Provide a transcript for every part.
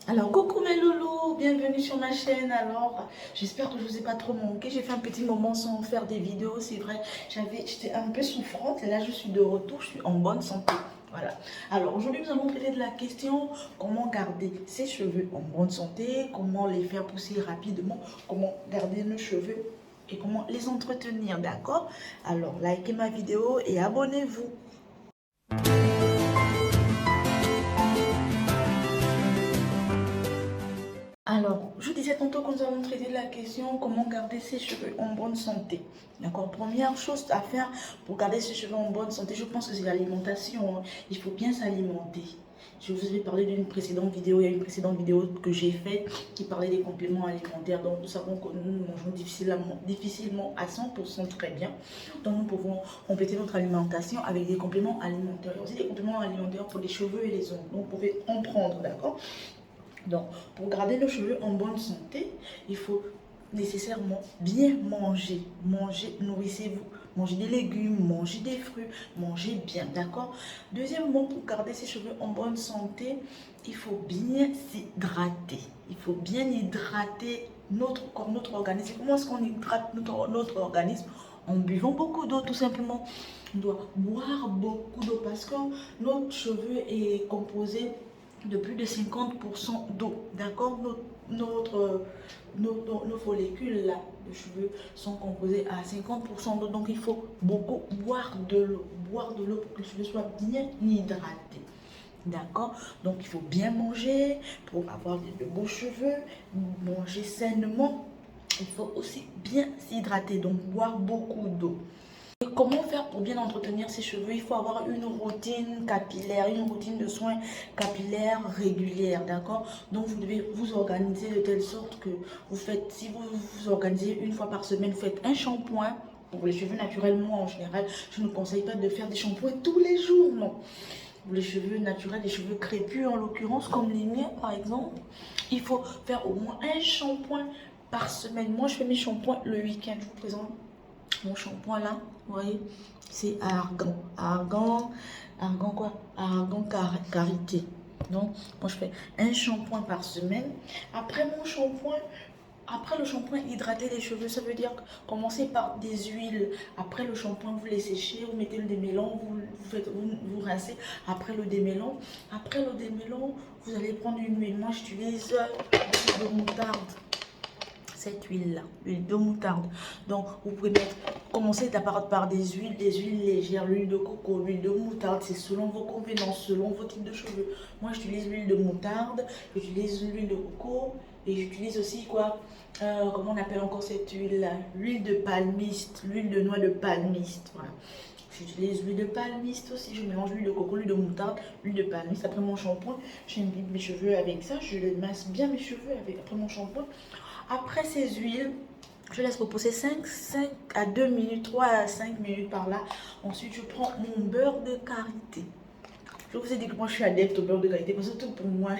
Alors coucou mes loulous, bienvenue sur ma chaîne. Alors j'espère que je vous ai pas trop manqué. J'ai fait un petit moment sans faire des vidéos, c'est vrai. J'étais un peu souffrante et là je suis de retour, je suis en bonne santé. Voilà. Alors aujourd'hui nous allons traiter de la question comment garder ses cheveux en bonne santé, comment les faire pousser rapidement, comment garder nos cheveux et comment les entretenir, d'accord? Alors likez ma vidéo et abonnez-vous. Alors, je disais tantôt que nous allons traiter de la question comment garder ses cheveux en bonne santé. D'accord. Première chose à faire pour garder ses cheveux en bonne santé, je pense que c'est l'alimentation, hein. Il faut bien s'alimenter. Je vous avais parlé d'une précédente vidéo, il y a une précédente vidéo que j'ai faite qui parlait des compléments alimentaires. Donc, nous savons que nous mangeons difficilement à 100% très bien. Donc, nous pouvons compléter notre alimentation avec des compléments alimentaires. Il y a aussi des compléments alimentaires pour les cheveux et les ongles. Donc, vous pouvez en prendre, d'accord? Donc, pour garder le cheveu en bonne santé, il faut nécessairement bien manger. Manger, nourrissez-vous. Mangez des légumes, mangez des fruits, mangez bien, d'accord? Deuxièmement, pour garder ses cheveux en bonne santé, il faut bien s'hydrater. Il faut bien hydrater notre corps, notre organisme. Comment est-ce qu'on hydrate notre organisme? En buvant beaucoup d'eau, tout simplement. On doit boire beaucoup d'eau parce que notre cheveu est composé de plus de 50% d'eau, d'accord? Nos follicules là, de cheveux sont composés à 50% d'eau, donc il faut beaucoup boire de l'eau pour que le cheveu soit bien hydraté. D'accord? Donc il faut bien manger pour avoir de beaux cheveux, manger sainement. Il faut aussi bien s'hydrater, donc boire beaucoup d'eau. Comment faire pour bien entretenir ses cheveux? Il faut avoir une routine capillaire, une routine de soins capillaires régulière, d'accord? Donc vous devez vous organiser de telle sorte que vous faites, si vous vous organisez une fois par semaine, vous faites un shampoing. Pour les cheveux naturellement en général, je ne conseille pas de faire des shampoings tous les jours, non. Pour les cheveux naturels, les cheveux crépus en l'occurrence, comme les miens par exemple, il faut faire au moins un shampoing par semaine. Moi je fais mes shampoings le week-end, je vous présente mon shampoing là, vous voyez, c'est argan. Argan quoi? Argan karité. Donc, moi je fais un shampoing par semaine. Après mon shampoing, après le shampoing, hydrater les cheveux, ça veut dire commencer par des huiles. Après le shampoing, vous les séchez, vous mettez le démêlant, vous rincez. Après le démêlant, vous allez prendre une huile. Moi, j'utilise l'huile de moutarde. Cette huile là, l'huile de moutarde. Donc vous pouvez commencer par des huiles légères, l'huile de coco, l'huile de moutarde, c'est selon vos convenances, selon vos types de cheveux. Moi j'utilise l'huile de moutarde, j'utilise l'huile de coco et j'utilise aussi quoi, comment on appelle encore cette huile là, l'huile de palmiste, l'huile de noix de palmiste, voilà. J'utilise l'huile de palmiste aussi, je mélange l'huile de coco, l'huile de moutarde, l'huile de palmiste. Après mon shampoing, j'imbibe mes cheveux avec ça, je masse bien mes cheveux après mon shampoing. Après ces huiles, je laisse reposer 5 à 2 minutes, 3 à 5 minutes par là. Ensuite, je prends mon beurre de karité. Je vous ai dit que moi, je suis adepte au beurre de karité parce que tout pour moi,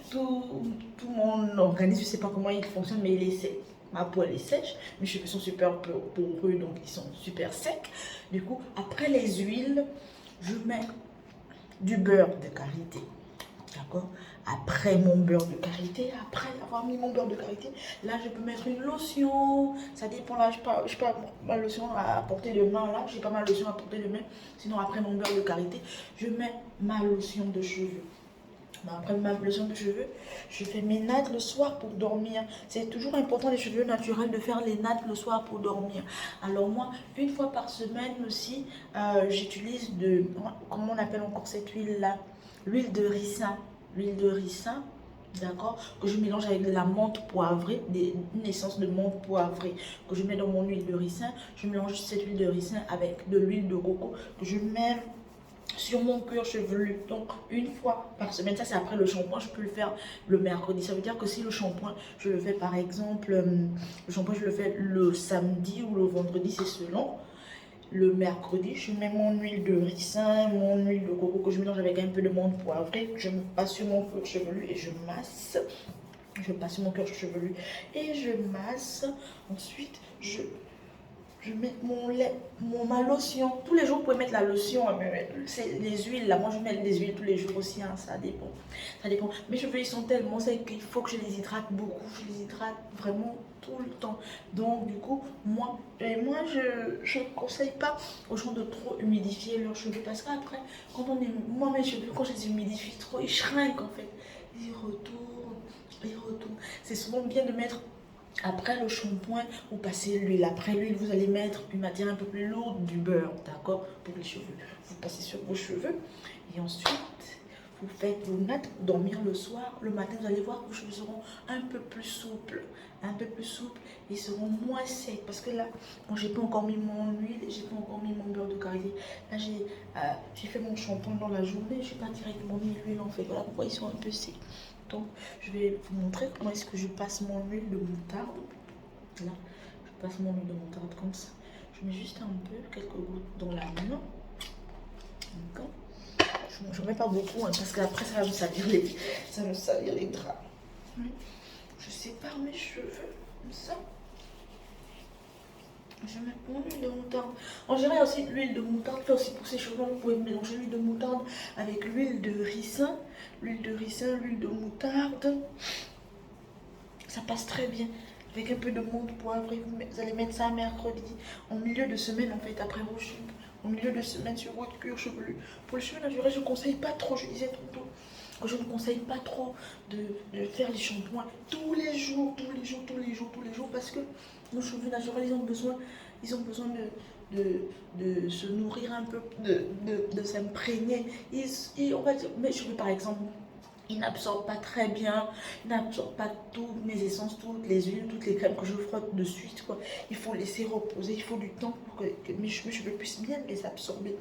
tout mon organisme, je ne sais pas comment il fonctionne, mais il est sec. Ma peau, elle est sèche. Mes cheveux sont super poreux, donc ils sont super secs. Du coup, après les huiles, je mets du beurre de karité. D'accord? Après mon beurre de karité, après avoir mis mon beurre de karité, là je peux mettre une lotion. Ça dépend, là je pas ma lotion à portée de main, là j'ai pas ma lotion à portée de main. Sinon après mon beurre de karité, je mets ma lotion de cheveux. Après ma lotion de cheveux, je fais mes nattes le soir pour dormir. C'est toujours important les cheveux naturels de faire les nattes le soir pour dormir. Alors moi, une fois par semaine aussi, j'utilise comment on appelle encore cette huile là? L'huile de ricin. L'huile de ricin, d'accord, que je mélange avec de la menthe poivrée, une essence de menthe poivrée que je mets dans mon huile de ricin. Je mélange cette huile de ricin avec de l'huile de coco que je mets sur mon cuir chevelu, donc une fois par semaine. Ça c'est après le shampoing, je peux le faire le mercredi. Ça veut dire que si le shampoing je le fais par exemple, le shampoing je le fais le samedi ou le vendredi, c'est selon. Le mercredi, je mets mon huile de ricin, mon huile de coco que je mélange avec un peu de menthe poivrée. Je me passe sur mon cuir chevelu et je masse. Je passe sur mon cuir chevelu et je masse. Ensuite, je mets mon lait, ma lotion. Tous les jours, vous pouvez mettre la lotion. C'est les huiles, là. Moi, je mets des huiles tous les jours aussi, hein, ça dépend. Ça dépend. Mes cheveux, ils sont tellement secs qu'il faut que je les hydrate beaucoup. Je les hydrate vraiment tout le temps. Donc, du coup, moi je ne conseille pas aux gens de trop humidifier leurs cheveux. Parce qu'après, quand on est... Moi, mes cheveux, quand je les humidifie trop, ils shrinkent, en fait. Ils retournent, ils retournent. C'est souvent bien de mettre... Après le shampoing, vous passez l'huile. Après l'huile, vous allez mettre une matière un peu plus lourde, du beurre, d'accord, pour les cheveux. Vous passez sur vos cheveux et ensuite, vous mettez dormir le soir. Le matin, vous allez voir que vos cheveux seront un peu plus souples, et seront moins secs. Parce que là, moi, j'ai pas encore mis mon huile, j'ai pas encore mis mon beurre de karité. Là, j'ai fait mon shampoing dans la journée, j'ai pas directement mis l'huile en fait. Voilà pourquoi ils sont un peu secs. Donc, je vais vous montrer comment est-ce que je passe mon huile de moutarde. Là, je passe mon huile de moutarde comme ça. Je mets juste un peu, quelques gouttes dans la main. D'accord. Je ne mets pas beaucoup, hein, parce qu'après, ça va me salir les draps. Je sépare mes cheveux, comme ça. Je mets mon huile de moutarde. En général, aussi, l'huile de moutarde fait aussi pour ses cheveux. Vous pouvez mélanger l'huile de moutarde avec l'huile de ricin. L'huile de moutarde. Ça passe très bien. Avec un peu de menthe poivrée. Vous allez mettre ça mercredi. En milieu de semaine, en fait, après vos cheveux. En milieu de semaine sur votre cuir chevelu. Pour les cheveux naturels, je ne conseille pas trop. Je disais tantôt que je ne conseille pas trop de faire les shampoings tous les jours. Parce que nos cheveux naturels, ils ont besoin de se nourrir un peu, de s'imprégner. On va dire, mes cheveux par exemple, ils n'absorbent pas très bien, ils n'absorbent pas toutes mes essences, toutes les huiles, toutes les crèmes que je frotte de suite, quoi. Il faut laisser reposer, il faut du temps pour que mes cheveux puissent bien les absorber.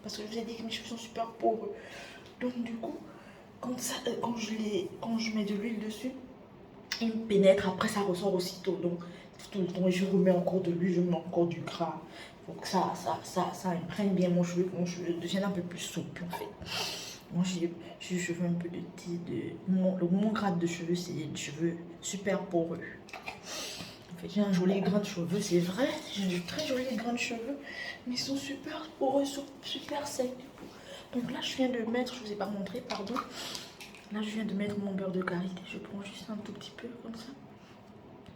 Parce que je vous ai dit que mes cheveux sont super poreux. Donc du coup, quand je mets de l'huile dessus, il me pénètre, après ça ressort aussitôt. Donc tout le temps, je remets encore de l'huile, je mets encore du gras. Donc ça imprègne bien mon cheveu, que mon cheveu devienne un peu plus souple en fait. Moi j'ai les cheveux un peu mon grade de cheveux, c'est des cheveux super poreux. En fait, j'ai un joli grain de cheveux, c'est vrai, j'ai de très jolis grains de cheveux, mais ils sont super poreux, super secs. Donc là je viens de mettre, je vous ai pas montré, pardon. Là je viens de mettre mon beurre de karité, je prends juste un tout petit peu comme ça.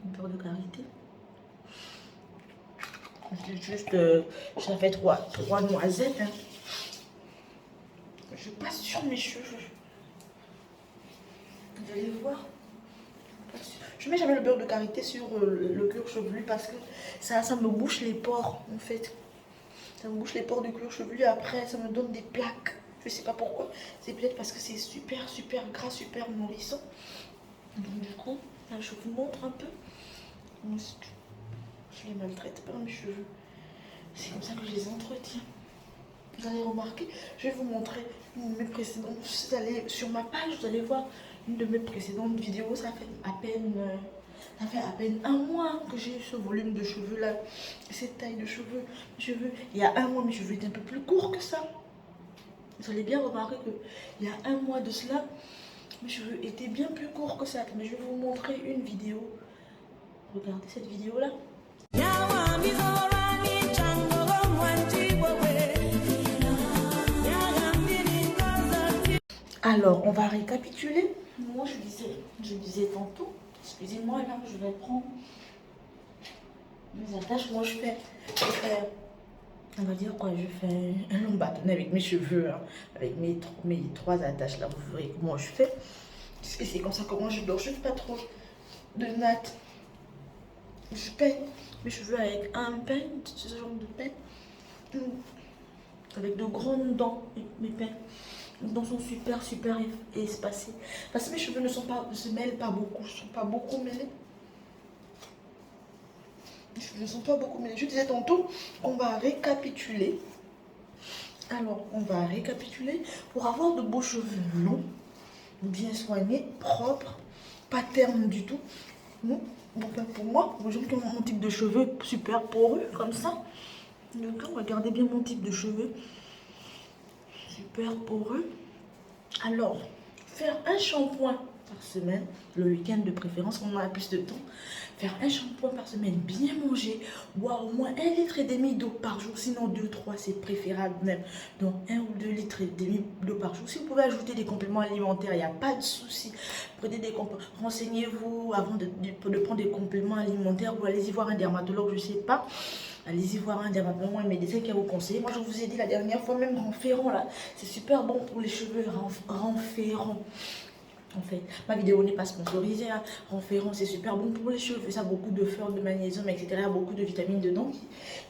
Mon beurre de karité. Juste, ça fait trois noisettes. Hein. Je passe sur mes cheveux. Vous allez voir. Je mets jamais le beurre de karité sur le cuir chevelu parce que ça me bouche les pores en fait. Ça me bouche les pores du cuir chevelu et après ça me donne des plaques. Je sais pas pourquoi. C'est peut-être parce que c'est super gras, super nourrissant. Donc du coup, là, je vous montre un peu. Je les maltraite pas mes cheveux. C'est comme ça que je les entretiens. Vous allez remarquer, je vais vous montrer une de mes précédentes. Vous allez sur ma page, vous allez voir une de mes précédentes vidéos. Ça fait à peine un mois que j'ai ce volume de cheveux là, cette taille de cheveux. Il y a un mois, mes cheveux étaient un peu plus courts que ça. Vous allez bien remarquer qu'il y a un mois de cela, mes cheveux étaient bien plus courts que ça. Mais je vais vous montrer une vidéo. Regardez cette vidéo là. Alors, on va récapituler. Moi, je disais tantôt, excusez-moi, là, je vais prendre mes attaches. Moi, je fais, on va dire quoi, je fais un long bâtonnet avec mes cheveux, hein, avec mes 3 attaches là. Vous verrez comment je fais. Et c'est comme ça que moi, je dors. Je ne fais pas trop de nattes. Je peigne mes cheveux avec un peigne, ce genre de peigne, avec de grandes dents, mes peignes. Les dents sont super espacées. Parce que mes cheveux ne se mêlent pas beaucoup, ne sont pas beaucoup mêlés. Mes cheveux ne sont pas beaucoup mêlés. Je disais tantôt qu'on va récapituler. Alors, on va récapituler pour avoir de beaux cheveux longs, bien soignés, propres, pas ternes du tout. Bon, pour moi, les gens qui ont mon type de cheveux super poreux, comme ça. Donc, regardez bien mon type de cheveux. Super poreux. Alors, faire un shampoing par semaine, le week-end de préférence, quand on a plus de temps. Faire un shampoing par semaine, bien manger, boire au moins 1,5 litre d'eau par jour, sinon 2-3 c'est préférable même. Donc 1 ou 2,5 litres d'eau par jour. Si vous pouvez ajouter des compléments alimentaires, il n'y a pas de souci. Prenez des compléments, renseignez-vous avant de prendre des compléments alimentaires, ou allez-y voir un dermatologue, je ne sais pas. Allez-y voir un dermatologue, un médecin qui va vous conseiller. Moi je vous ai dit la dernière fois, même renferrant là, c'est super bon pour les cheveux, renferrant. En fait, ma vidéo n'est pas sponsorisée, hein. Renferrant, c'est super bon pour les cheveux, ça a beaucoup de fer, de magnésium, etc. Beaucoup de vitamines dedans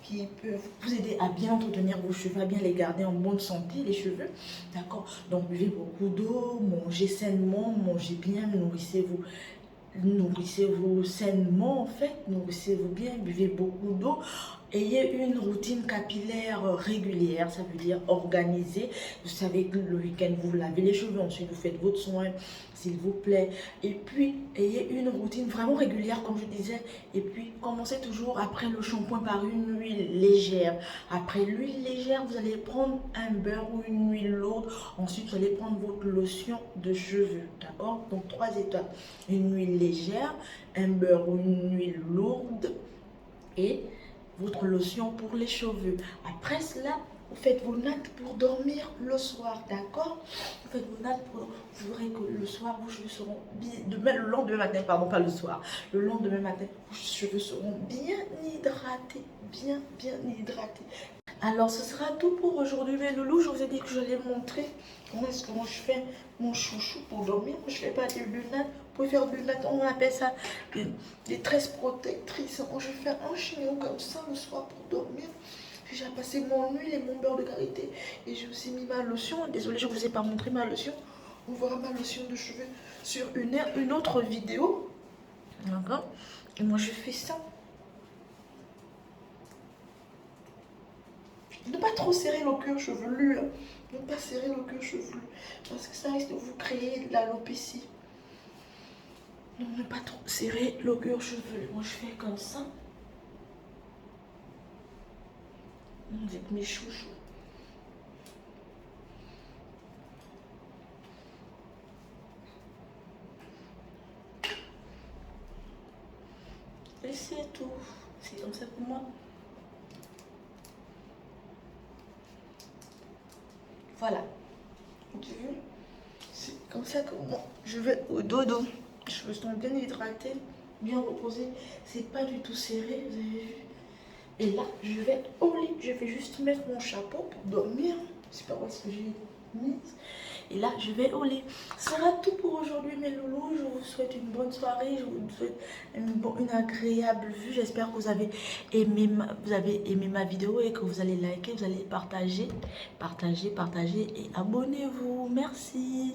qui peuvent vous aider à bien entretenir vos cheveux, à bien les garder en bonne santé, les cheveux. D'accord? Donc, buvez beaucoup d'eau, mangez sainement, mangez bien, nourrissez-vous sainement, en fait, nourrissez-vous bien, buvez beaucoup d'eau. Ayez une routine capillaire régulière, ça veut dire organisée. Vous savez que le week-end, vous lavez les cheveux, ensuite vous faites votre soin, s'il vous plaît. Et puis, ayez une routine vraiment régulière, comme je disais. Et puis, commencez toujours après le shampoing par une huile légère. Après l'huile légère, vous allez prendre un beurre ou une huile lourde. Ensuite, vous allez prendre votre lotion de cheveux, d'accord? Donc, 3 étapes. Une huile légère, un beurre ou une huile lourde et votre lotion pour les cheveux. Après cela, vous faites vos nattes pour dormir le soir, d'accord? Vous faites vos nattes pour... Vous verrez que le soir, vos cheveux seront bien... le lendemain matin, pardon, pas le soir. Le lendemain matin, vos cheveux seront bien hydratés. Bien hydratés. Alors, ce sera tout pour aujourd'hui, mes loulous. Je vous ai dit que je vais montrer comment est-ce que moi je fais mon chouchou pour dormir. Moi, je fais pas des lunettes. Vous pouvez faire des lunettes, on appelle ça des tresses protectrices. Moi, je fais un chignon comme ça le soir pour dormir. J'ai déjà passé mon huile et mon beurre de karité. Et j'ai aussi mis ma lotion. Désolée, je ne vous ai pas montré ma lotion. On verra ma lotion de cheveux sur une autre vidéo. D'accord? Et moi, je fais ça. Ne pas trop serrer le cuir chevelu. Hein. Ne pas serrer le cuir chevelu. Parce que ça risque de vous créer de l'alopécie. Donc, ne pas trop serrer le cuir chevelu. Moi, je fais comme ça. Avec mes chouchous. Et c'est tout. C'est comme ça pour moi. Voilà. Tu as vu? C'est comme ça que moi, je vais au dodo. Les cheveux sont bien hydratés, bien reposés. C'est pas du tout serré, vous avez vu? Et là, je vais au lit. Je vais juste mettre mon chapeau pour dormir. Je sais pas où est-ce que j'ai mis. Et là, je vais au lit. Ce sera tout pour aujourd'hui, mes loulous. Je vous souhaite une bonne soirée. Je vous souhaite une agréable vue. j'espère que vous avez aimé ma vidéo et que vous allez liker, vous allez partager et abonnez-vous. Merci.